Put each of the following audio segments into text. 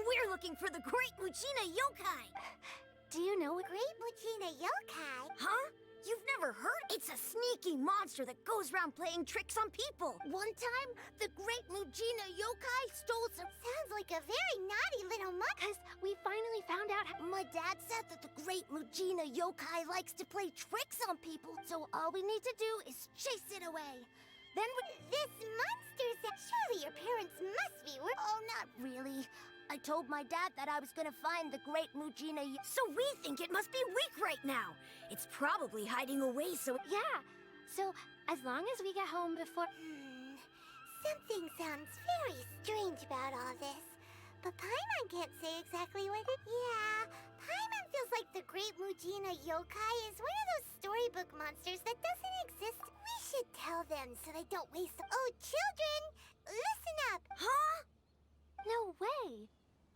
We're looking for the Great Mujina Yokai! Do you know a Great Mujina Yokai? Huh? You've never heard? It's a sneaky monster that goes around playing tricks on people. One time, the Great Mujina Yokai stole some... Sounds like a very naughty little monk. Because we finally found out how... My dad said that the Great Mujina Yokai likes to play tricks on people, so all we need to do is chase it away. Then this monster said... Surely your parents must be... Oh, not really. I told my dad that I was gonna find the Great Mujina... So we think it must be weak right now. It's probably hiding away, so... Yeah, so as long as we get home before... Something sounds very strange about all this. But Paimon can't say exactly what it... Yeah, Paimon feels like the Great Mujina Yokai is one of those storybook monsters that doesn't exist. We should tell them so they don't waste... Oh, children, listen up! Huh? No way!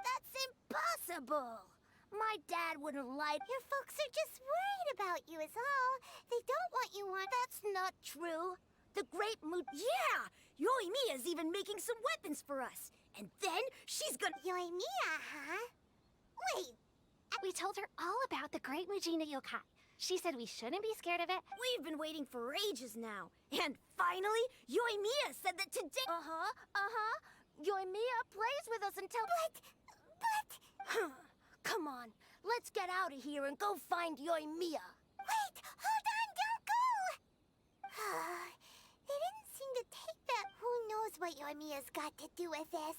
That's impossible! My dad wouldn't lie. Your folks are just worried about you is all. They don't want you on... That's not true. The Great Yeah! Yoimiya's even making some weapons for us. And then she's gonna... Yoimiya, huh? Wait. We told her all about the Great Mujina Yokai. She said we shouldn't be scared of it. We've been waiting for ages now. And finally, Yoimiya said that today... Yoimiya plays with us until... But... Come on, let's get out of here and go find Yoimiya. Wait, hold on, don't go! They didn't seem to take that. Who knows what Yoimiya's got to do with this?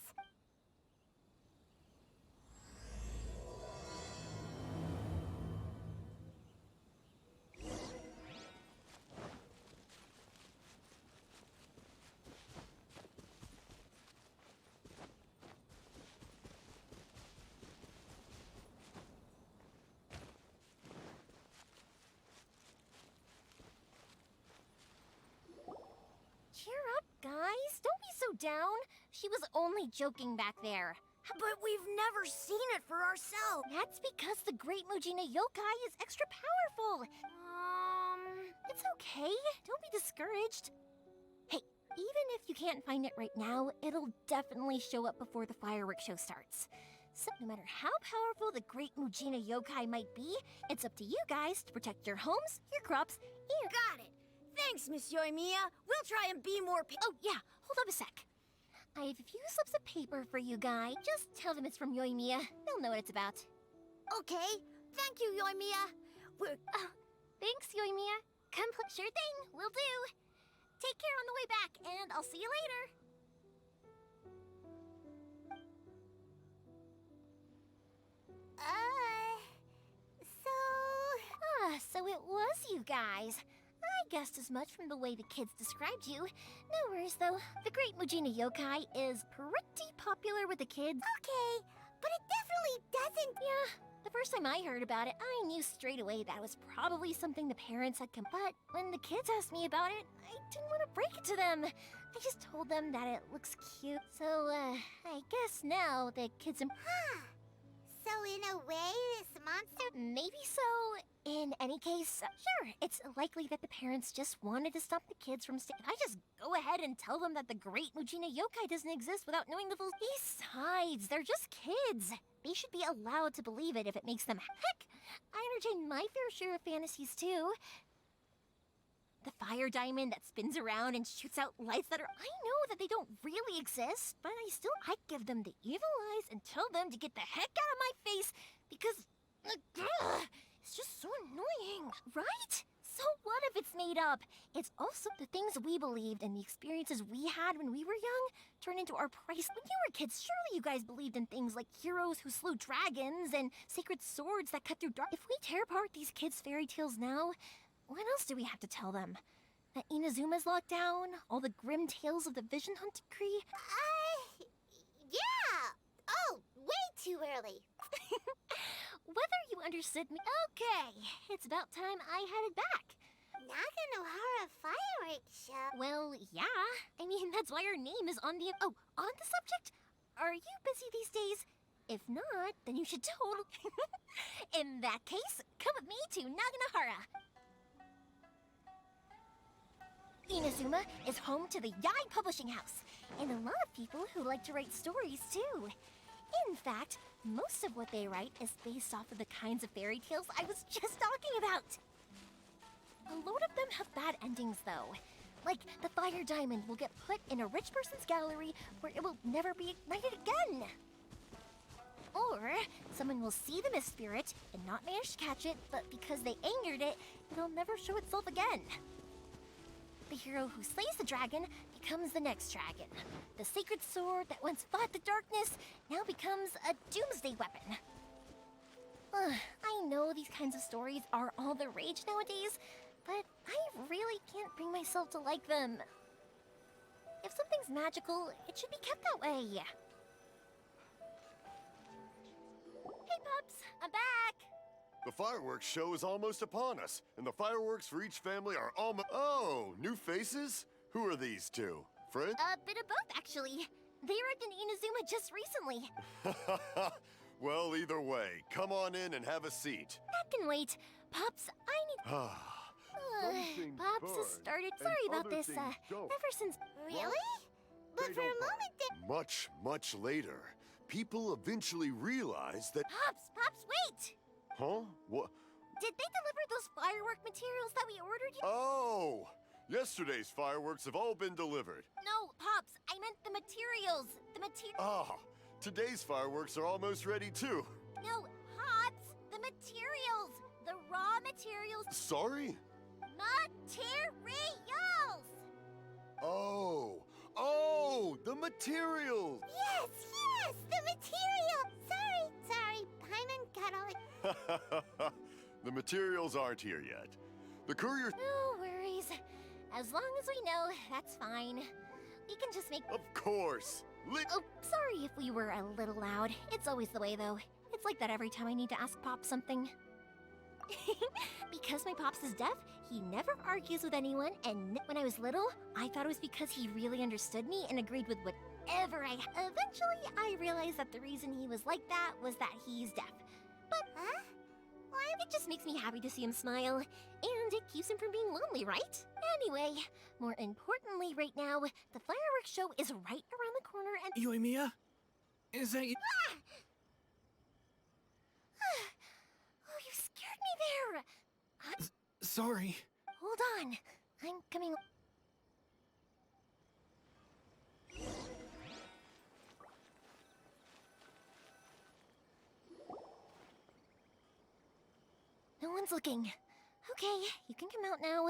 Cheer up, guys. Don't be so down. She was only joking back there. But we've never seen it for ourselves. That's because the Great Mujina Yokai is extra powerful. It's okay. Don't be discouraged. Hey, even if you can't find it right now, it'll definitely show up before the fireworks show starts. So no matter how powerful the Great Mujina Yokai might be, it's up to you guys to protect your homes, your crops, and... Got it. Thanks, Miss Yoimiya. We'll try and be more... Oh, yeah. Hold up a sec. I have a few slips of paper for you guys. Just tell them it's from Yoimiya. They'll know what it's about. Okay. Thank you, Yoimiya. Oh, thanks, Yoimiya. Sure thing. Will do. Take care on the way back, and I'll see you later. So it was you guys. I guessed as much from the way the kids described you. No worries, though. The Great Mujina Yokai is pretty popular with the kids. Okay, but it definitely doesn't... Yeah, the first time I heard about it, I knew straight away that was probably something the parents had come... But when the kids asked me about it, I didn't want to break it to them. I just told them that it looks cute. So, I guess now the kids... So in a way, this monster... Maybe so. In any case, sure, it's likely that the parents just wanted to stop the kids from staying. I just go ahead and tell them that the Great Mujina Yokai doesn't exist without knowing the full... Besides, they're just kids. They should be allowed to believe it if it makes them... Heck, I entertain my fair share of fantasies, too. The fire diamond that spins around and shoots out lights that are... I know that they don't really exist, but I give them the evil eyes and tell them to get the heck out of my face because... It's just so annoying, right? So what if it's made up? It's also the things we believed and the experiences we had when we were young turned into our price. When you were kids, surely you guys believed in things like heroes who slew dragons and sacred swords that cut through dark... If we tear apart these kids' fairy tales now, what else do we have to tell them? That Inazuma's locked down? All the grim tales of the Vision Hunt decree? Yeah! Oh, way too early. Whether you understood me... Okay, it's about time I headed back. Nakanohara fireworks show. Well, yeah. I mean, that's why your name is on the... Oh, on the subject? Are you busy these days? If not, then you should totally... In that case, come with me to Naganohara. Inazuma is home to the Yai Publishing House, and a lot of people who like to write stories, too. In fact, most of what they write is based off of the kinds of fairy tales I was just talking about. A load of them have bad endings, though. Like, the fire diamond will get put in a rich person's gallery where it will never be ignited again. Or, someone will see the mist spirit and not manage to catch it, but because they angered it, it'll never show itself again. The hero who slays the dragon becomes the next dragon. The sacred sword that once fought the darkness now becomes a doomsday weapon. I know these kinds of stories are all the rage nowadays, but I really can't bring myself to like them. If something's magical, it should be kept that way. Hey, pups, I'm back. The fireworks show is almost upon us, and the fireworks for each family are almost— Oh, new faces? Who are these two? Friends? A bit of both, actually. They arrived in Inazuma just recently. Well, either way, come on in and have a seat. That can wait. Pups, I need... Pops has started. Sorry about this. Ever since. Really? But for a moment there... Much later, people eventually realized that— Pops, wait! Huh? What? Did they deliver those firework materials that we ordered? Oh! Yesterday's fireworks have all been delivered. No, Pops, I meant the materials. Ah, today's fireworks are almost ready too. No, Pops, the materials. The raw materials. Sorry? Materials! Oh, the materials! Yes, the material! Sorry, Paimon got all... The materials aren't here yet. The courier— No worries. As long as we know, that's fine. We can just make... Of course! Oh, sorry if we were a little loud. It's always the way, though. It's like that every time I need to ask Pop something. Because my Pops is deaf, he never argues with anyone, and when I was little, I thought it was because he really understood me and agreed with whatever I... Eventually, I realized that the reason he was like that was that he's deaf. But, well, it just makes me happy to see him smile, and it keeps him from being lonely, right? Anyway, more importantly right now, the fireworks show is right around the corner and... Yoimiya? Is that you? Oh, you scared me there! Sorry. Hold on. I'm coming... No one's looking. Okay, you can come out now.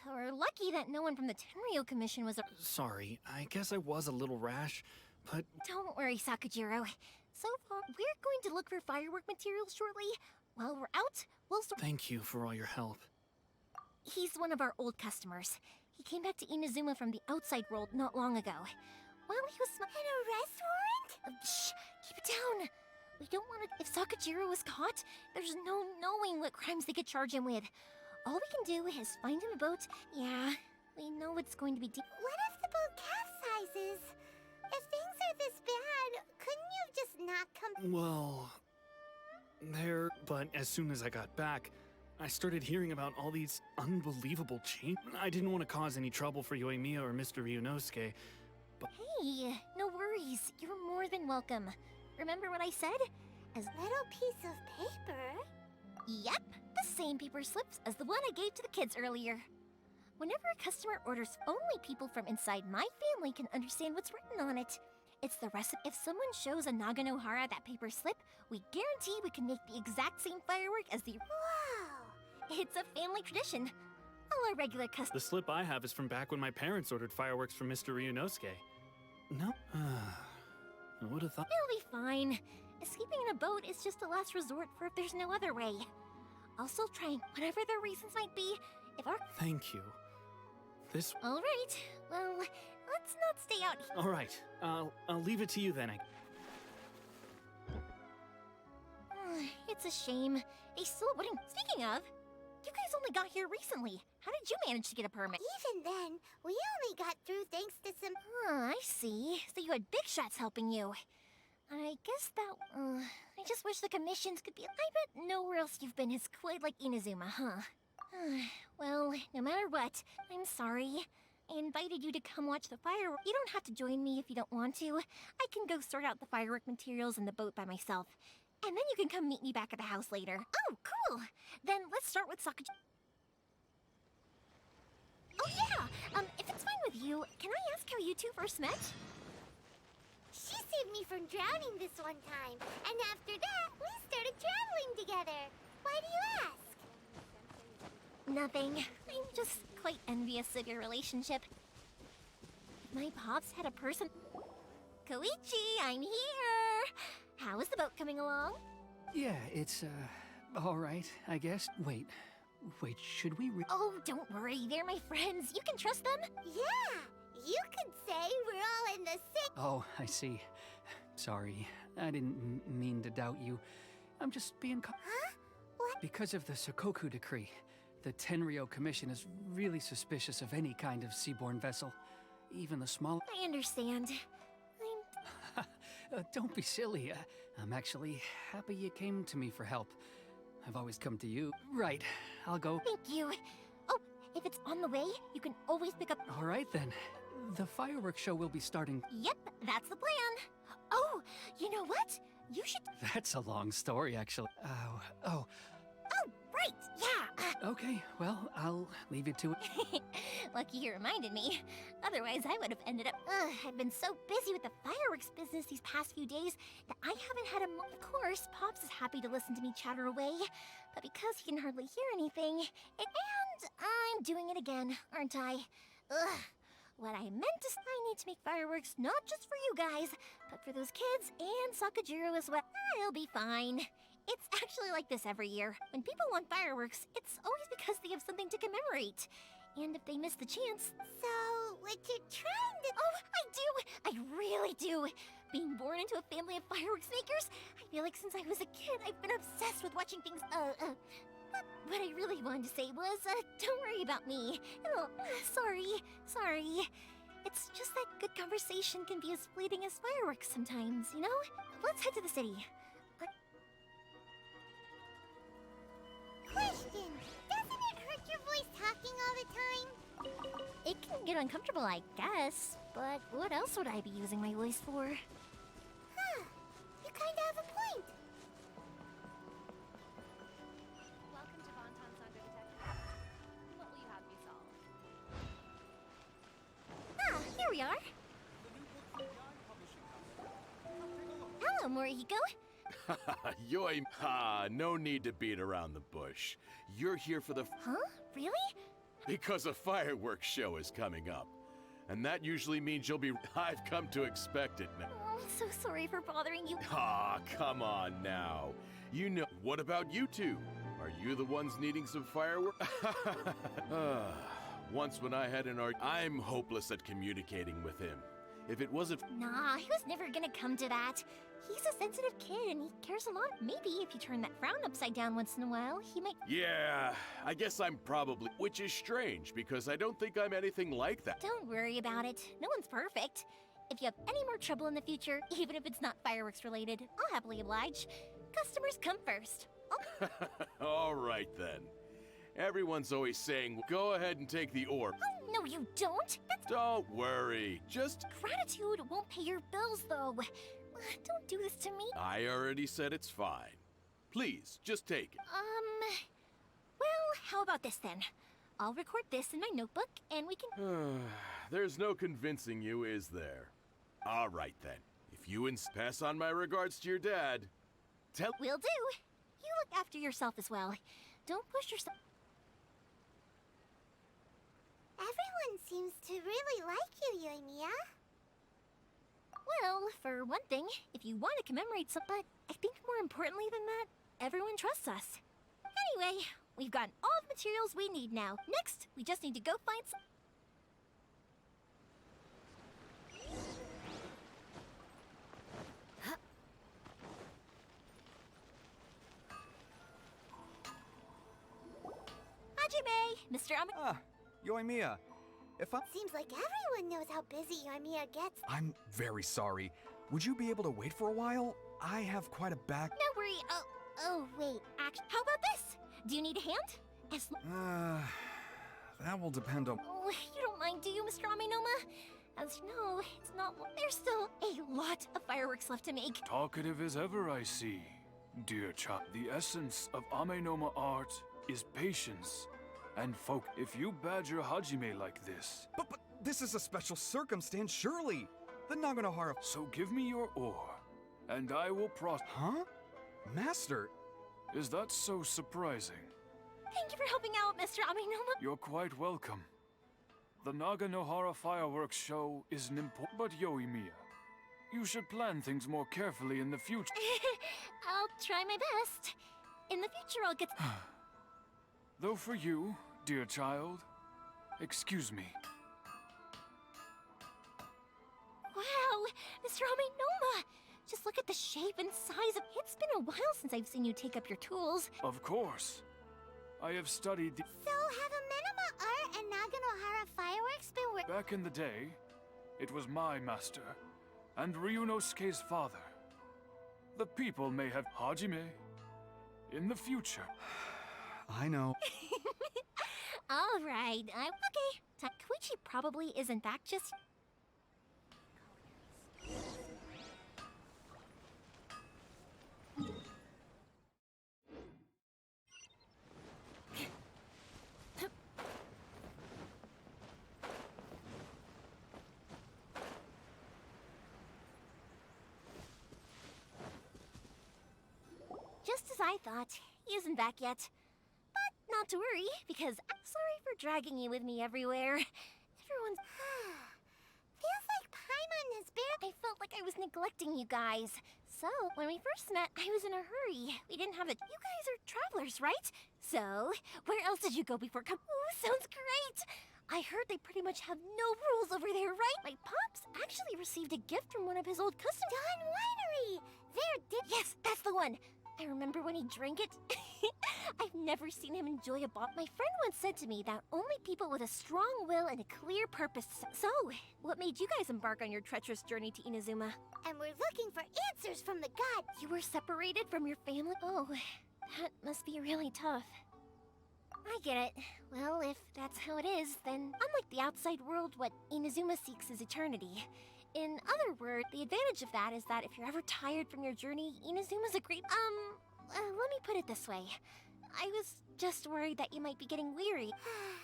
We're lucky that no one from the Tenryo Commission was... Sorry, I guess I was a little rash, but... Don't worry, Sakujiro. So far, we're going to look for firework materials shortly. While we're out, we'll start... Thank you for all your help. He's one of our old customers. He came back to Inazuma from the outside world not long ago. While he was... An arrest warrant? Shh! Keep it down! We don't want to... If Sakujiro is caught, there's no knowing what crimes they could charge him with. All we can do is find him a boat. Yeah, we know it's going to be deep. What if the boat capsizes? If things are this bad, couldn't you just not come... Well... But as soon as I got back, I started hearing about all these unbelievable changes. I didn't want to cause any trouble for Yoimiya or Mr. Ryunosuke, but... Hey, no worries. You're more than welcome. Remember what I said? As Little piece of paper? Yep, the same paper slips as the one I gave to the kids earlier. Whenever a customer orders, only people from inside my family can understand what's written on it. It's the recipe. If someone shows a Naganohara that paper slip, we guarantee we can make the exact same firework as the... Wow! It's a family tradition. All our regular customers... The slip I have is from back when my parents ordered fireworks from Mr. Ryunosuke. No? I would have thought... It'll be fine. Escaping in a boat is just a last resort for if there's no other way. I'll still try, whatever the reasons might be, if our... Thank you. This... All right. Well, let's not stay out here. All right. I'll leave it to you then. It's a shame. They still wouldn't... Speaking of, you guys only got here recently. How did you manage to get a permit? Even then, we only got through thanks to some... I see. So you had big shots helping you. I guess that... I just wish the commissions could be... I bet nowhere else you've been is quite like Inazuma, huh? Well, no matter what, I'm sorry. I invited you to come watch the fireworks. You don't have to join me if you don't want to. I can go sort out the firework materials in the boat by myself. And then you can come meet me back at the house later. Oh, cool! Then let's start with Sakaji. Oh yeah! If it's fine with you, can I ask how you two first met? She saved me from drowning this one time, and after that, we started traveling together. Why do you ask? Nothing. I'm just quite envious of your relationship. If my pops had a person... Koichi, I'm here! How is the boat coming along? Yeah, it's, all right, I guess. Wait, should we Oh, don't worry, they're my friends. You can trust them. Yeah, you could say we're all in the same... Oh, I see. Sorry, I didn't mean to doubt you. I'm just being Huh? What? Because of the Sokoku decree, the Tenryo Commission is really suspicious of any kind of seaborne vessel, even the small... I understand. Don't be silly. I'm actually happy you came to me for help. I've always come to you. Right, I'll go. Thank you. Oh, if it's on the way, you can always pick up... All right, then. The fireworks show will be starting... Yep, that's the plan. Oh, you know what? You should... That's a long story, actually. Oh, Oh, right, yeah. okay, well, I'll leave you to it. Lucky you reminded me. Otherwise, I would have ended up... I've been so busy with the fireworks business these past few days that I haven't had a Of course, Pops is happy to listen to me chatter away, but because he can hardly hear anything... And I'm doing it again, aren't I? Ugh. What I meant to say, I need to make fireworks not just for you guys, but for those kids and Sakajiro as well. I'll be fine. It's actually like this every year. When people want fireworks, it's always because they have something to commemorate. And if they miss the chance... So, what you're trying to... Oh, I do! I really do! Being born into a family of fireworks makers, I feel like since I was a kid, I've been obsessed with watching things... But what I really wanted to say was, don't worry about me. Oh, sorry. It's just that good conversation can be as fleeting as fireworks sometimes, you know? Let's head to the city. Question, doesn't it hurt your voice talking all the time? It can get uncomfortable, I guess. But what else would I be using my voice for? Huh, you kinda have a point. Welcome to Bonton Saga Detective. What will you have me solve? Ah, here we are. Hello, Morihiko. Yoi, no need to beat around the bush. You're here for the... Huh? Really? Because a fireworks show is coming up. And that usually means you'll be... I've come to expect it now. Oh, I'm so sorry for bothering you. Come on now. You know... What about you two? Are you the ones needing some fireworks? Once when I had an I'm hopeless at communicating with him. If it wasn't... Nah, he was never gonna come to that. He's a sensitive kid and he cares a lot. Maybe if you turn that frown upside down once in a while, he might... Yeah, I guess I'm probably... Which is strange, because I don't think I'm anything like that. Don't worry about it. No one's perfect. If you have any more trouble in the future, even if it's not fireworks related, I'll happily oblige. Customers come first. All right, then. Everyone's always saying, go ahead and take the orb. Oh, no, you don't. That's... Don't worry, just... Gratitude won't pay your bills, though. Don't do this to me. I already said it's fine. Please, just take it. Well, how about this then? I'll record this in my notebook, and we can... There's no convincing you, is there? All right, then. If you pass on my regards to your dad, tell... Will do. You look after yourself as well. Don't push yourself... Everyone seems to really like you, Yoimiya. Well, for one thing, if you want to commemorate some... But I think more importantly than that, everyone trusts us. Anyway, we've gotten all the materials we need now. Next, we just need to go find some... Hajime, Mr. Yoimiya, if I'm... Seems like everyone knows how busy Yoimiya gets. I'm very sorry. Would you be able to wait for a while? I have quite a back... No worry. Oh, wait. Actually, how about this? Do you need a hand? As That will depend on... Oh, you don't mind to you, Mr. Amenoma. As you know, it's not. There's still a lot of fireworks left to make. Talkative as ever, I see. Dear child, the essence of Amenoma art is patience and folk. If you badger Hajime like this, But this is a special circumstance, surely. The Naganohara. so give me your ore, and I will Huh? Master, Is that so surprising? Thank you for helping out, Mr. Amenoma. You're quite welcome. The Naganohara fireworks show is an important. But Yoimiya, you should plan things more carefully in the future. I'll try my best. In the future, I'll get. Though for you, dear child, excuse me. Wow, Mr. Amenoma! Just look at the shape and size of. It's been a while since I've seen you take up your tools. Of course. I have studied the. So, have Amenoma art and Naganohara fireworks been working? Back in the day, it was my master, and Ryunosuke's father. The people may have Hajime. In the future. I know. All right, okay. Koichi probably isn't back just. Just as I thought, he isn't back yet. But not to worry, because I'm sorry for dragging you with me everywhere. Everyone's. Feels like Paimon has barely. I felt like I was neglecting you guys. So, when we first met, I was in a hurry. We didn't have a. You guys are travelers, right? So, where else did you go before? Ooh, sounds great! I heard they pretty much have no rules over there, right? My pops actually received a gift from one of his old customers. Dawn Winery! Yes, that's the one! I remember when he drank it. I've never seen him enjoy a bottle. My friend once said to me that only people with a strong will and a clear purpose. So, what made you guys embark on your treacherous journey to Inazuma? And we're looking for answers from the gods. You were separated from your family? Oh, that must be really tough. I get it. Well, if that's how it is, then unlike the outside world, what Inazuma seeks is eternity. In other words, the advantage of that is that if you're ever tired from your journey, Inazuma's a great. Let me put it this way. I was just worried that you might be getting weary.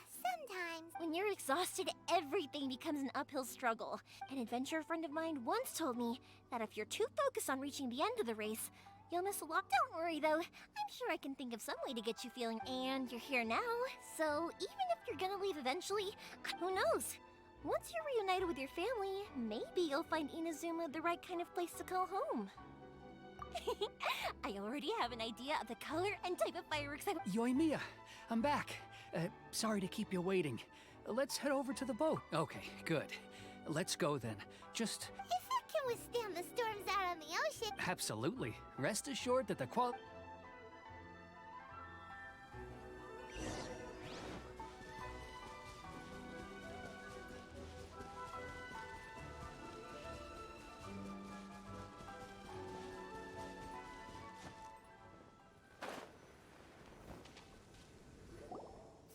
Sometimes. When you're exhausted, everything becomes an uphill struggle. An adventurer friend of mine once told me that if you're too focused on reaching the end of the race, you'll miss a lot. Don't worry though, I'm sure I can think of some way to get you feeling. And you're here now, so even if you're gonna leave eventually, who knows? Once you're reunited with your family, maybe you'll find Inazuma the right kind of place to call home. I already have an idea of the color and type of fireworks I. Yoimiya, I'm back. Sorry to keep you waiting. Let's head over to the boat. Okay, good. Let's go then. Just. If it can withstand the storms out on the ocean. Absolutely. Rest assured that the qual.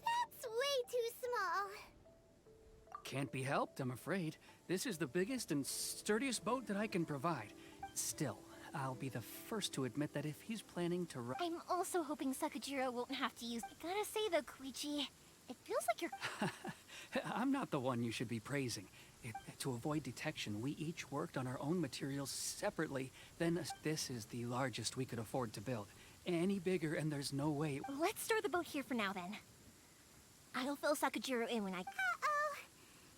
That's way too small. Can't be helped, I'm afraid. This is the biggest and sturdiest boat that I can provide. Still, I'll be the first to admit that if he's planning to I'm also hoping Sakujiro won't have to use. I gotta say though, Koichi, it feels like you're. I'm not the one you should be praising. To avoid detection, we each worked on our own materials separately. Then this is the largest we could afford to build. Any bigger and there's no way. Let's store the boat here for now then. I'll fill Sakujiro in when I. Uh-oh.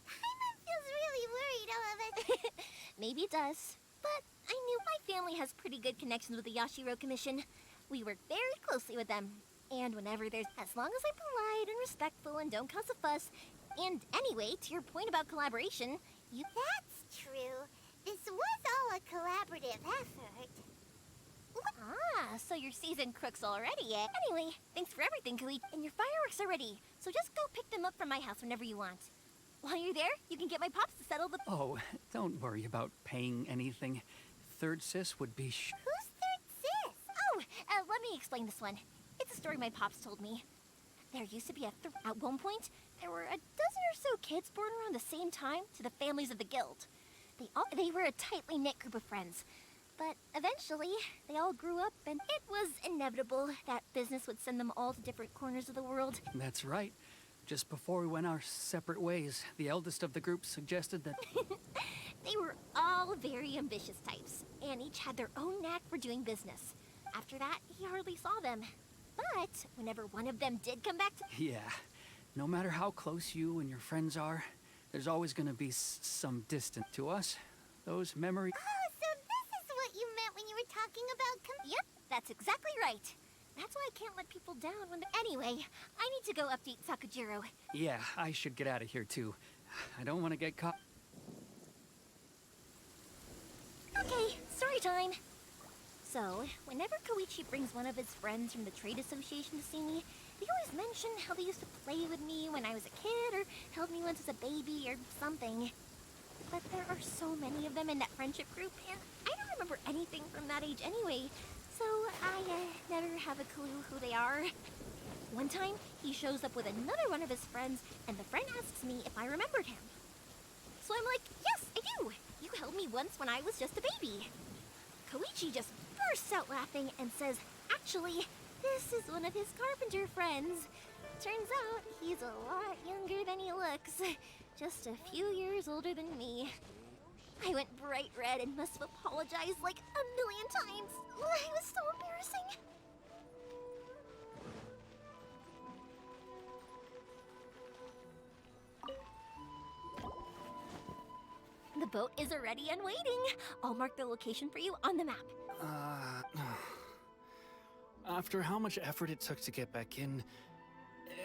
Paimon feels really worried all of it. Maybe it does. But I knew my family has pretty good connections with the Yashiro Commission. We work very closely with them. And whenever there's. As long as I'm polite and respectful and don't cause a fuss. And anyway, to your point about collaboration, you. That's true. This was all a collaborative effort. Ah, so you're seasoned crooks already, eh? Anyway, thanks for everything, Koichi. And your fireworks are ready, so just go pick them up from my house whenever you want. While you're there, you can get my pops to settle the. Oh, don't worry about paying anything. Third sis would be Who's third sis? Oh, let me explain this one. It's a story my pops told me. There used to be at one point, There were a dozen or so kids born around the same time to the families of the guild. They were a tightly knit group of friends. But eventually, they all grew up, and it was inevitable that business would send them all to different corners of the world. That's right. Just before we went our separate ways, the eldest of the group suggested that... They were all very ambitious types, and each had their own knack for doing business. After that, he hardly saw them. But whenever one of them did come back to... Yeah. No matter how close you and your friends are, there's always gonna be some distance to us. Those memories... Oh, so this is what you meant when you were talking about Yep, that's exactly right. That's why I can't let people down when they're... Anyway, I need to go update Sakujiro. Yeah, I should get out of here too. I don't want to get caught... Okay, story time. So, whenever Koichi brings one of his friends from the trade association to see me, they always mention how they used to play with me when I was a kid, or held me once as a baby, or something. But there are so many of them in that friendship group, and I don't remember anything from that age anyway, so I never have a clue who they are. One time, he shows up with another one of his friends, and the friend asks me if I remembered him. So I'm like, yes, I do! You held me once when I was just a baby. Koichi just bursts out laughing and says, actually, this is one of his carpenter friends. Turns out he's a lot younger than he looks. Just a few years older than me. I went bright red and must have apologized like a million times. It was so embarrassing. The boat is ready and waiting. I'll mark the location for you on the map. After how much effort it took to get back in,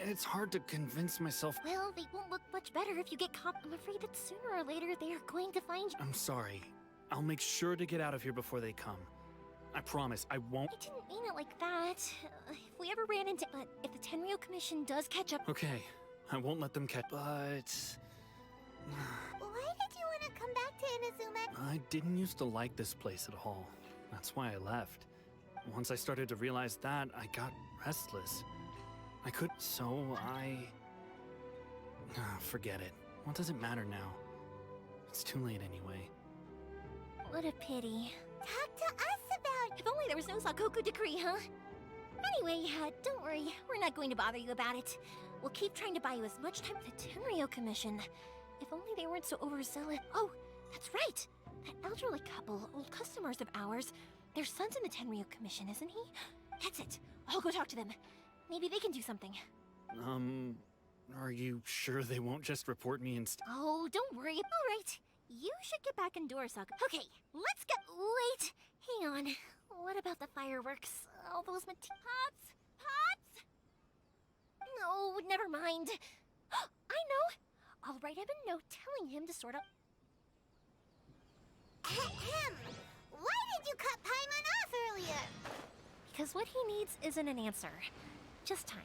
it's hard to convince myself. Well, they won't look much better if you get caught. I'm afraid that sooner or later they are going to find you. I'm sorry. I'll make sure to get out of here before they come. I promise, I won't. I didn't mean it like that. If we ever ran into... But if the Tenryo Commission does catch up... Okay, I won't let them catch... But... Why did you want to come back to Inazuma? I didn't used to like this place at all. That's why I left. Once I started to realize that, I got restless. I could... So I... Forget it. What does it matter now? It's too late anyway. What a pity. Talk to us about... If only there was no Sakoku decree, huh? Anyway, don't worry. We're not going to bother you about it. We'll keep trying to buy you as much time with the Tenryo Commission. If only they weren't so overzealous. Oh, that's right! That elderly couple, old customers of ours, their son's in the Tenryo Commission, isn't he? That's it. I'll go talk to them. Maybe they can do something. Are you sure they won't just report me instead? Oh, don't worry. All right. You should get back indoors, Sakuga. Okay, let's go. Wait, hang on. What about the fireworks? All those pots? Pots? No, never mind. I know. I'll write him a note telling him to sort out... Ahem! Why did you cut Paimon off earlier? Because what he needs isn't an answer. Just time.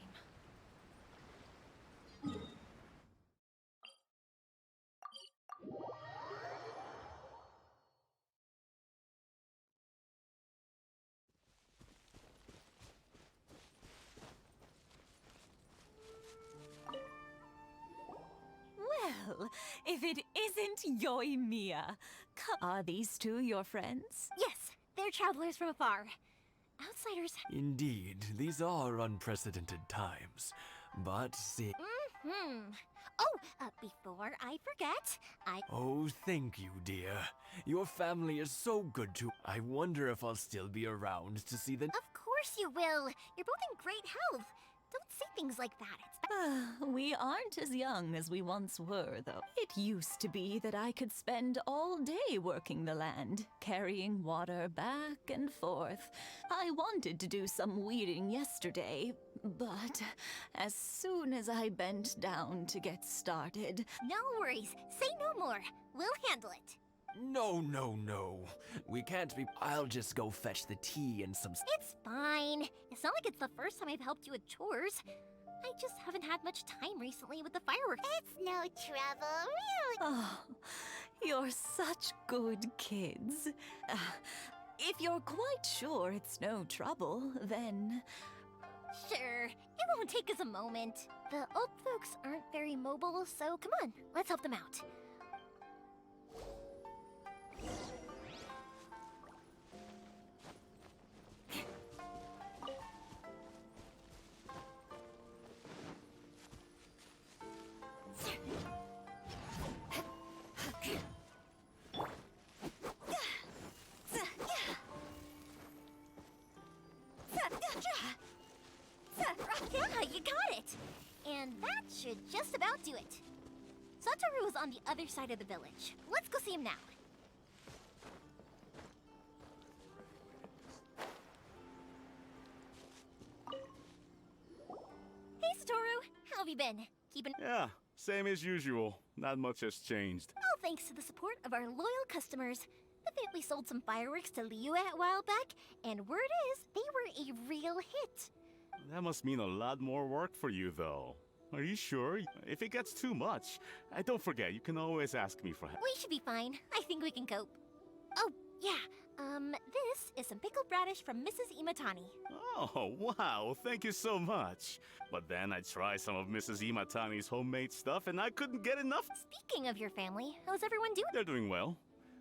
Well, if it isn't Yoimiya, are these two your friends? Yes, they're travelers from afar. Outsiders... Indeed, these are unprecedented times. But see... Oh, before I forget, Oh, thank you, dear. Your family is so good to... I wonder if I'll still be around to see the... Of course you will. You're both in great health. Don't say things like that. We aren't as young as we once were, though. It used to be that I could spend all day working the land, carrying water back and forth. I wanted to do some weeding yesterday, but as soon as I bent down to get started... No worries. Say no more. We'll handle it. No, no, no. We can't be... I'll just go fetch the tea and some... It's fine. It's not like it's the first time I've helped you with chores. I just haven't had much time recently with the fireworks. It's no trouble, really. Oh, you're such good kids. If you're quite sure it's no trouble, then... Sure, it won't take us a moment. The old folks aren't very mobile, so come on, let's help them out. Yeah, you got it! And that should just about do it. Satoru is on the other side of the village. Let's go see him now. Hey, Satoru! How have you been? Keeping... Yeah, same as usual. Not much has changed. All thanks to the support of our loyal customers. The family sold some fireworks to Liyue a while back, and word is, they were a real hit. That must mean a lot more work for you, though. Are you sure? If it gets too much, don't forget, you can always ask me for help. We should be fine. I think we can cope. Oh, yeah. This is some pickled radish from Mrs. Imatani. Oh, wow, thank you so much. But then I tried some of Mrs. Imatani's homemade stuff, and I couldn't get enough. Speaking of your family, how's everyone doing? They're doing well.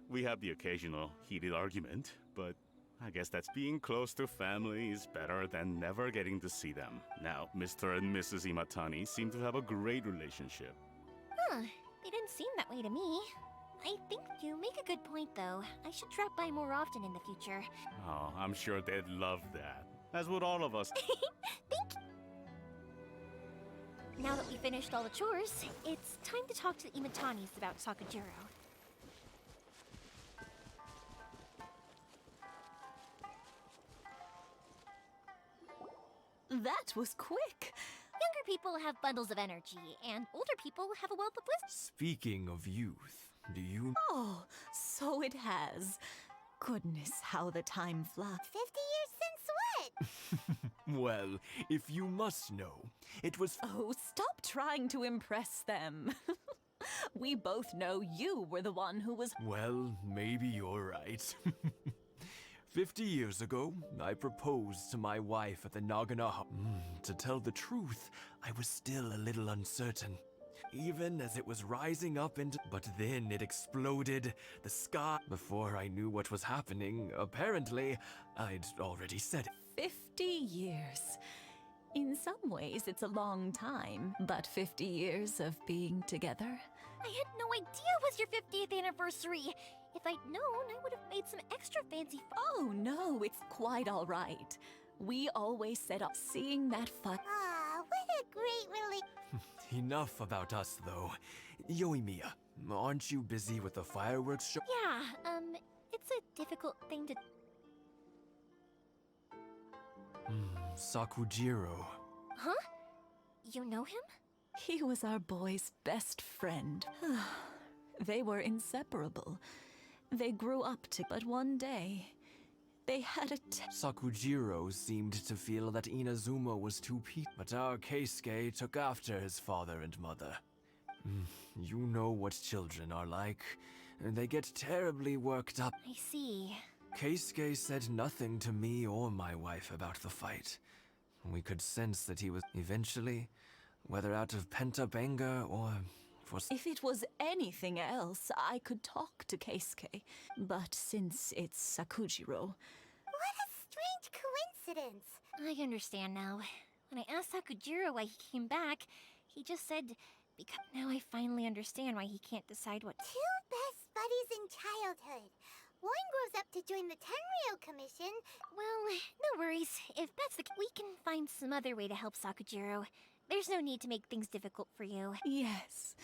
We have the occasional heated argument, but I guess that's being close to family is better than never getting to see them. Now, Mr. and Mrs. Imatani seem to have a great relationship. Huh, they didn't seem that way to me. I think you make a good point, though. I should drop by more often in the future. Oh, I'm sure they'd love that. As would all of us. Thank you. Now that we finished all the chores, it's time to talk to the Imatanis about Sakujiro. That was quick. Younger people have bundles of energy, and older people have a wealth of wisdom. Speaking of youth, do you... Oh, so it has. Goodness, how the time flies. 50 years since what? Well, if you must know, it was... Oh, stop trying to impress them. We both know you were the one who was... Well, maybe you're right. 50 years ago, I proposed to my wife at the Nagana. To tell the truth, I was still a little uncertain. Even as it was rising up into... But then it exploded. The sky... Before I knew what was happening, apparently, I'd already said it. 50 years. In some ways, it's a long time, but 50 years of being together. I had no idea it was your 50th anniversary. If I'd known, I would have made some extra fancy... Oh, no, it's quite all right. We always set up seeing that fun... Ah, what a great relief. Enough about us, though. Yoimiya, aren't you busy with the fireworks show? Yeah, it's a difficult thing to... Sakujiro. Huh? You know him? He was our boy's best friend. They were inseparable. They grew up but one day, they had a Sakujiro seemed to feel that Inazuma was too but our Keisuke took after his father and mother. You know what children are like. They get terribly worked up. I see. Keisuke said nothing to me or my wife about the fight. We could sense that he was eventually, whether out of pent-up anger or... If it was anything else, I could talk to Keisuke. But since it's Sakujiro... What a strange coincidence. I understand now. When I asked Sakujiro why he came back, he just said, because now I finally understand why he can't decide what... Two best buddies in childhood. One grows up to join the Tenryou Commission. Well, no worries. If that's the case, we can find some other way to help Sakujiro. There's no need to make things difficult for you. Yes.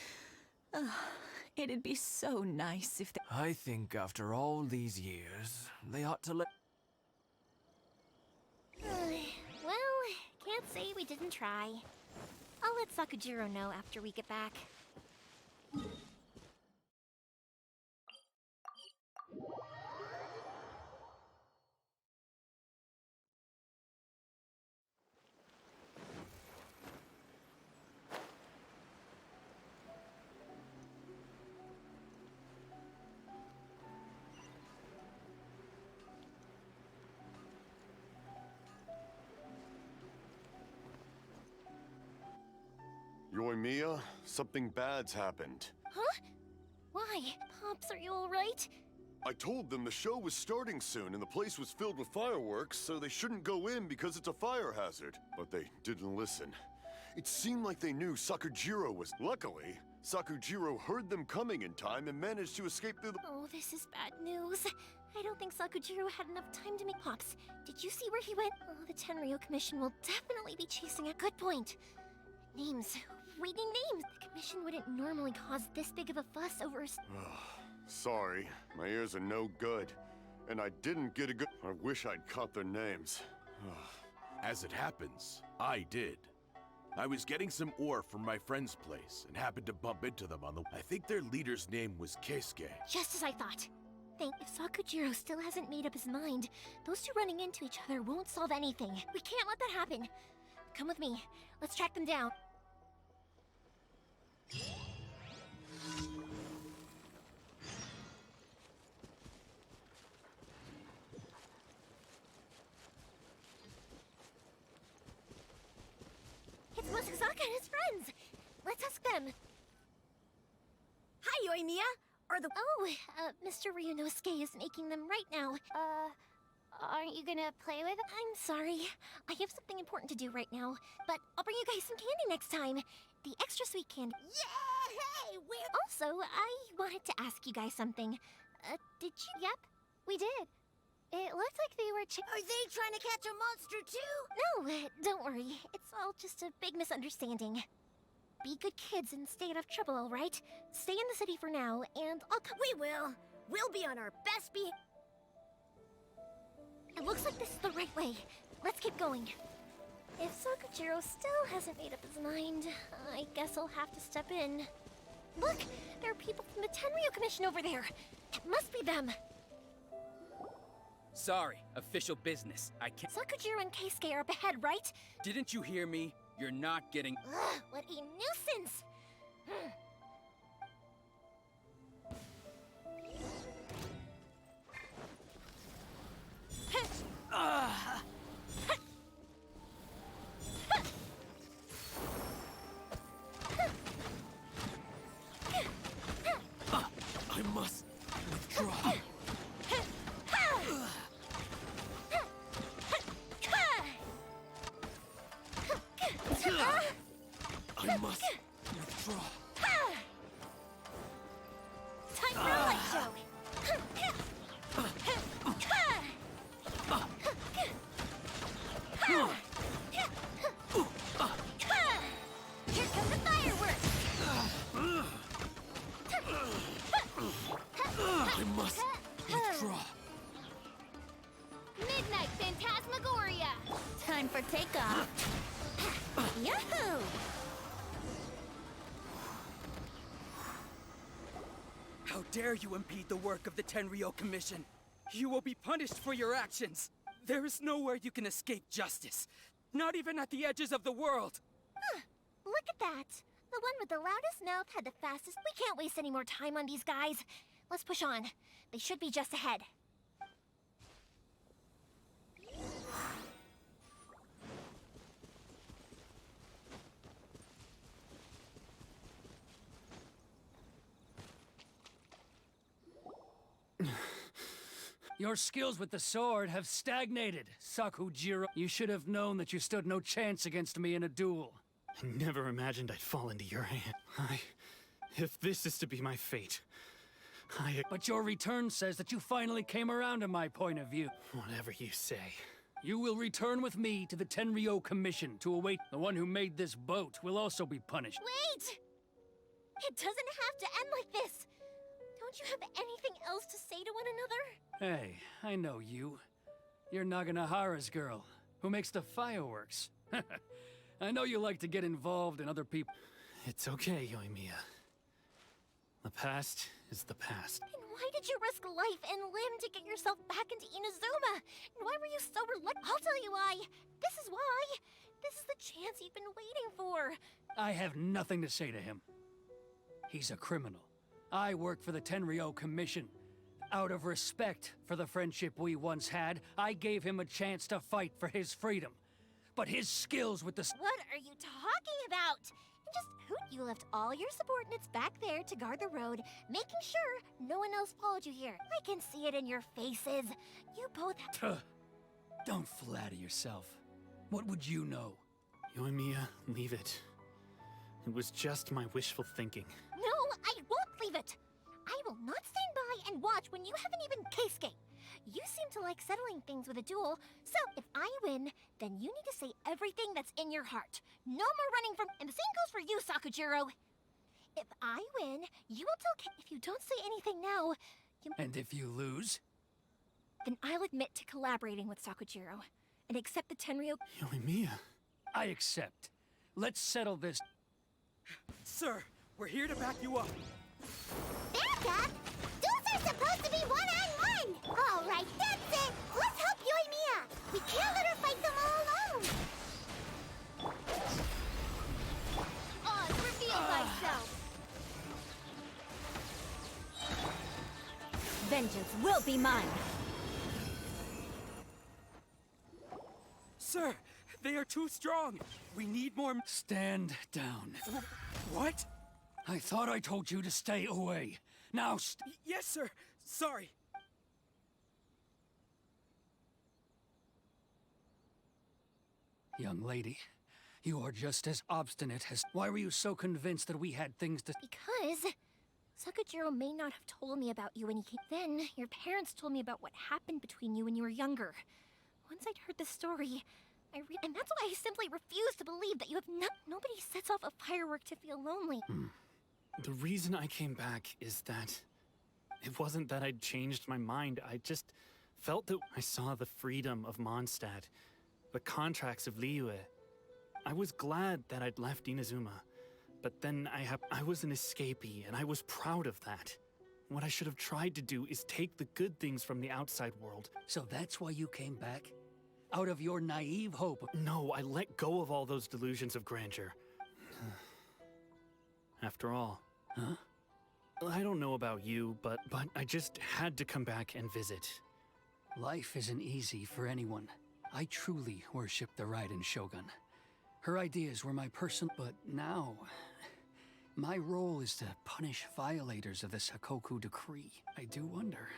It'd be so nice if they... I think after all these years, they ought to let... Well, can't say we didn't try. I'll let Sakujiro know after we get back. Yoimiya, something bad's happened. Huh? Why? Pops, are you alright? I told them the show was starting soon and the place was filled with fireworks, so they shouldn't go in because it's a fire hazard. But they didn't listen. It seemed like they knew Sakujiro was... Luckily, Sakujiro heard them coming in time and managed to escape through the... Oh, this is bad news. I don't think Sakujiro had enough time to make Pops. Did you see where he went? Oh, the Tenryo Commission will definitely be chasing a good point. Names. Reading names. The Commission wouldn't normally cause this big of a fuss over a... Sorry, my ears are no good. And I didn't get a good... I wish I'd caught their names. As it happens, I did. I was getting some ore from my friend's place and happened to bump into them on the... I think their leader's name was Keisuke. Just as I thought. If Sakujiro still hasn't made up his mind, those two running into each other won't solve anything. We can't let that happen. Come with me. Let's track them down. It's Mosazaka and his friends. Let's ask them. Hi, Yoimiya. Are the... Oh, Mr. Ryunosuke is making them right now. Aren't you gonna play with them? I'm sorry. I have something important to do right now, but I'll bring you guys some candy next time. The extra sweet candy. Yay! We're... Also, I wanted to ask you guys something. Did you... Yep, we did. It looked like they were Are they trying to catch a monster too? No, don't worry. It's all just a big misunderstanding. Be good kids and stay out of trouble, all right? Stay in the city for now, and I'll come... We will. We'll be on our best behavior. It looks like this is the right way. Let's keep going. If Sakujiro still hasn't made up his mind, I guess I'll have to step in. Look! There are people from the Tenryo Commission over there! It must be them! Sorry, official business. I can't... Sakujiro and Keisuke are up ahead, right? Didn't you hear me? You're not getting... Ugh, what a nuisance! I must withdraw. I must withdraw. Time for a light show! Here come the fireworks! I must withdraw. Midnight Phantasmagoria! Time for takeoff. Yahoo! How dare you impede the work of the Tenryo Commission? You will be punished for your actions. There is nowhere you can escape justice. Not even at the edges of the world. Huh, look at that. The one with the loudest mouth had the fastest... We can't waste any more time on these guys. Let's push on. They should be just ahead. Your skills with the sword have stagnated, Sakujiro. You should have known that you stood no chance against me in a duel. I never imagined I'd fall into your hand. If this is to be my fate, But your return says that you finally came around to my point of view. Whatever you say. You will return with me to the Tenryo Commission to await the one who made this boat will also be punished. Wait! It doesn't have to end like this. Don't you have anything else to say to one another? Hey, I know you. You're Naganahara's girl, who makes the fireworks. I know you like to get involved in other people. It's okay, Yoimiya. The past is the past. And why did you risk life and limb to get yourself back into Inazuma? And why were you so reluctant? I'll tell you why. This is why. This is the chance you've been waiting for. I have nothing to say to him. He's a criminal. I work for the Tenryo Commission. Out of respect for the friendship we once had, I gave him a chance to fight for his freedom. But his skills with the... What are you talking about? And just hoot. You left all your subordinates back there to guard the road, making sure no one else followed you here. I can see it in your faces. You both have... Don't flatter yourself. What would you know? Yoimiya, leave it. It was just my wishful thinking. No, I won't leave it. I will not stand by and watch when you haven't even Keisuke. You seem to like settling things with a duel, so if I win, then you need to say everything that's in your heart. No more running from... And the same goes for you, Sakujiro. If I win, you will tell Kate. If you don't say anything now, you... And if you lose? Then I'll admit to collaborating with Sakujiro and accept the Tenryo... Yoimiya. I accept. Let's settle this. Sir, we're here to back you up. Back up? Duels are supposed to be one-on-one! All right, that's it! Let's help Yoimiya! We can't let her fight them all alone! Oz, reveal thyself! Vengeance will be mine! Sir, they are too strong. We need more... Stand down. What? I thought I told you to stay away. Now Yes, sir. Sorry. Young lady, you are just as obstinate as... Why were you so convinced that we had things to... Because Sakujiro may not have told me about you when he came. Then your parents told me about what happened between you when you were younger. Once I'd heard the story, and that's why I simply refuse to believe that you have nobody sets off a firework to feel lonely. The reason I came back is that it wasn't that I'd changed my mind. I just felt that I saw the freedom of Mondstadt, the contracts of Liyue. I was glad that I'd left Inazuma, but then I was an escapee, and I was proud of that. What I should have tried to do is take the good things from the outside world. So that's why you came back? Out of your naive hope? No, I let go of all those delusions of grandeur. After all. Huh? I don't know about you, but I just had to come back and visit. Life isn't easy for anyone. I truly worship the Raiden Shogun. Her ideas were my but now... My role is to punish violators of the Sakoku decree. I do wonder...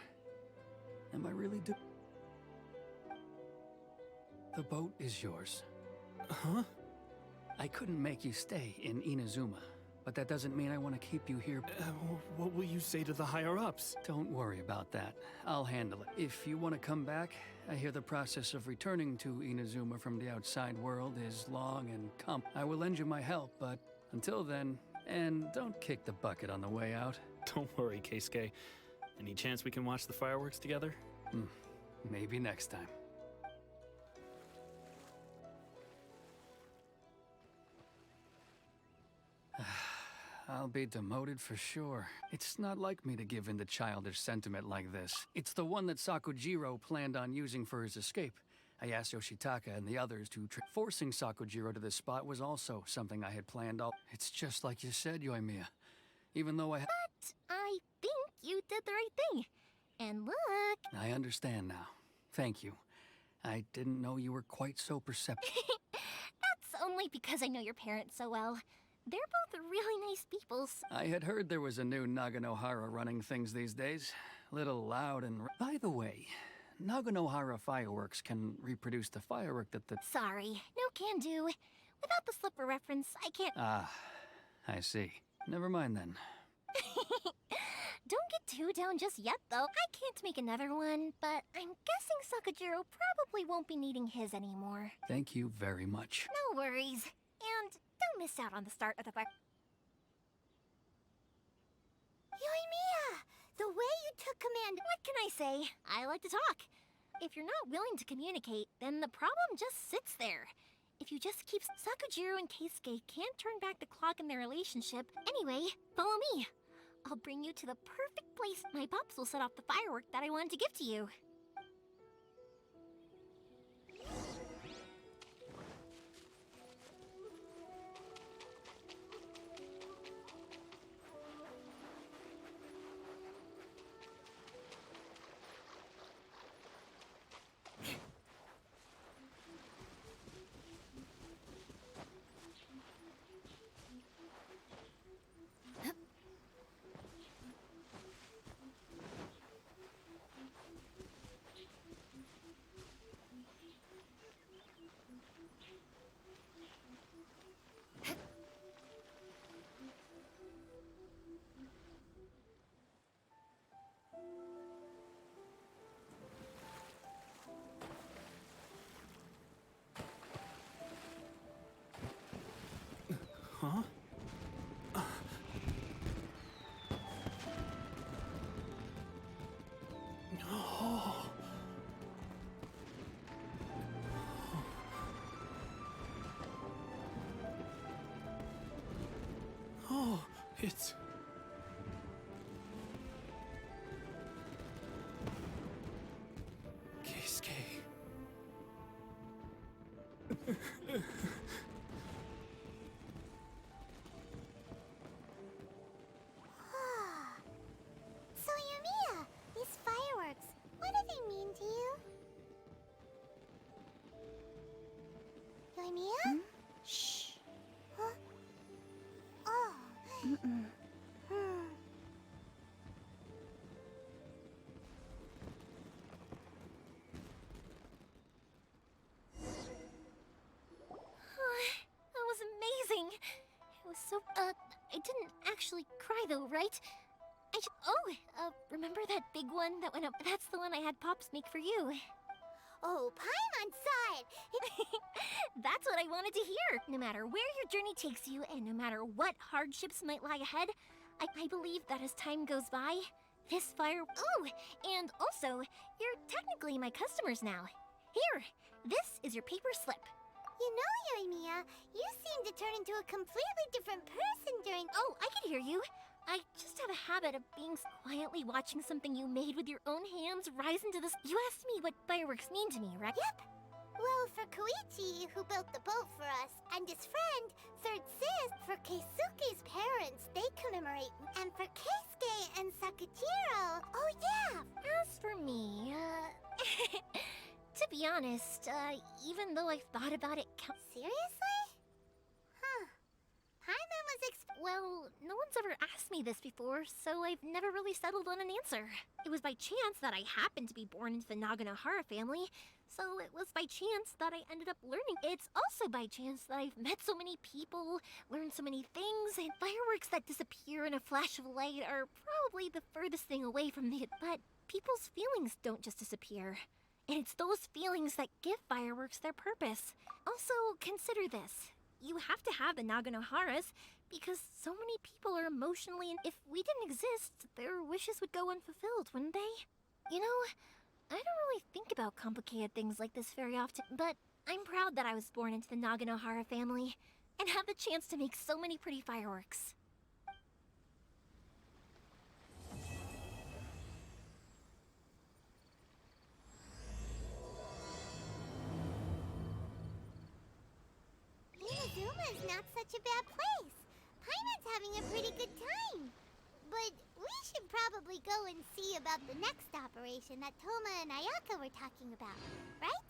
Am I really The boat is yours. Huh? I couldn't make you stay in Inazuma, but that doesn't mean I want to keep you here. What will you say to the higher-ups? Don't worry about that. I'll handle it. If you want to come back, I hear the process of returning to Inazuma from the outside world is long and I will lend you my help, but until then, and don't kick the bucket on the way out. Don't worry, Keisuke. Any chance we can watch the fireworks together? Maybe next time. I'll be demoted for sure. It's not like me to give in to childish sentiment like this. It's the one that Sakujiro planned on using for his escape. I asked Yoshitaka and the others to forcing Sakujiro to this spot was also something I had planned all. It's just like you said, Yoimiya. Even though But I think you did the right thing. And look... I understand now. Thank you. I didn't know you were quite so perceptive. That's only because I know your parents so well. They're both really nice people. I had heard there was a new Naganohara running things these days. Little loud and... By the way, Naganohara fireworks can reproduce the firework that the... Sorry, no can do. Without the slipper reference, I can't... Ah, I see. Never mind then. Don't get too down just yet, though. I can't make another one, but I'm guessing Sakujiro probably won't be needing his anymore. Thank you very much. No worries. And don't miss out on the start of the fire. Yoimiya! The way you took command... What can I say? I like to talk. If you're not willing to communicate, then the problem just sits there. If you just keep... Sakujiro and Keisuke can't turn back the clock in their relationship. Anyway, follow me. I'll bring you to the perfect place. My pops will set off the firework that I wanted to give to you. Huh? Oh. Oh, it's... Keisuke. So, Yumiya, these fireworks, what do they mean to you? Yumiya? Shh. Huh? Oh. That was amazing. It was so, I didn't actually cry though, right? Remember that big one that went up? That's the one I had Pops make for you. Oh, Paimon saw it! That's what I wanted to hear. No matter where your journey takes you, and no matter what hardships might lie ahead, I believe that as time goes by, this fire... Oh, and also, you're technically my customers now. Here, this is your paper slip. You know, Yumiya, you seem to turn into a completely different person during... Oh, I can hear you. I just have a habit of being quietly watching something you made with your own hands rise into this... You asked me what fireworks mean to me, right? Yep. Well, for Koichi, who built the boat for us, and his friend, Third Sis, for Keisuke's parents, they commemorate, and for Keisuke and Sakujiro, oh yeah! As for me, to be honest, even though I've thought about it Seriously? Huh. Paimon was Well, no one's ever asked me this before, so I've never really settled on an answer. It was by chance that I happened to be born into the Naganohara family, so it was by chance that I ended up learning. It's also by chance that I've met so many people, learned so many things, and fireworks that disappear in a flash of light are probably the furthest thing away from the... But people's feelings don't just disappear. And it's those feelings that give fireworks their purpose. Also, consider this. You have to have the Naganoharas because so many people are emotionally... If we didn't exist, their wishes would go unfulfilled, wouldn't they? You know, I don't really think about complicated things like this very often, but I'm proud that I was born into the Naganohara family and have the chance to make so many pretty fireworks. Inazuma's not such a bad place. Paimon's having a pretty good time. But we should probably go and see about the next operation that Toma and Ayaka were talking about, right?